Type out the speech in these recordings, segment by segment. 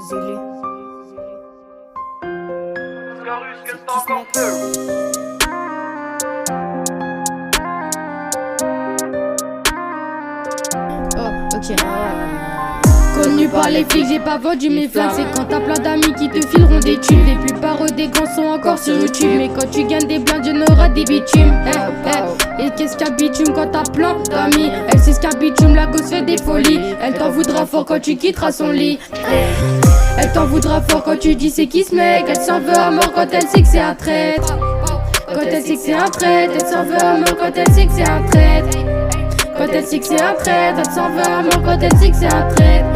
Zélé. Oh, ok. Connu par les flics, j'ai pas vendu mes flingues. C'est quand t'as plein d'amis qui te fileront des tubes. Les plupart des grands sont encore sur YouTube. Mais quand tu gagnes des blindes, y'en aura des bitumes. Et qu'est-ce qu'un bitume quand t'as plein d'amis? Elle sait ce qu'un bitume, la gosse fait des folies. Elle t'en voudra fort quand tu quitteras son lit. Elle t'en voudra fort quand tu dis c'est qui ce mec. Elle s'en veut à mort quand elle sait que c'est un traître. Quand elle sait que c'est un traître, elle s'en veut à mort quand elle sait que c'est un traître. Quand elle sait que c'est un traître, elle s'en veut à mort quand elle sait que c'est un traître.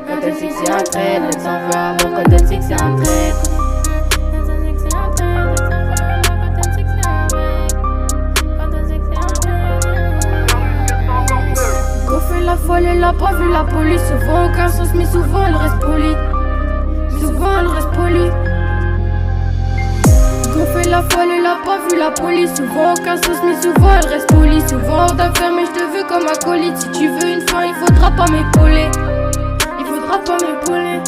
Quand elle sait que c'est un traître, elle s'en veut à mort quand elle sait que c'est un traître. Go fait la folle, elle a pas vu la police. Souvent aucun sens, mais souvent elle reste polie. Souvent elle reste polie. Go fait la folle, elle a pas vu la police. Souvent aucun sens, mais souvent elle reste polie. Souvent hors d'affaires, mais je te veux comme acolyte. Si tu veux une fin, il faudra pas m'épauler. Il faudra pas m'épauler.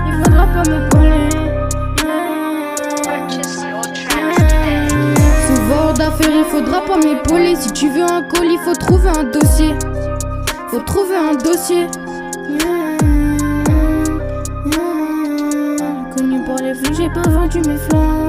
Il faudra pas m'épauler. Souvent hors d'affaires, il faudra pas m'épauler. Si tu veux un colis, faut trouver un dossier. Faut trouver un dossier. Connu par les flics, j'ai pas vendu mes flancs.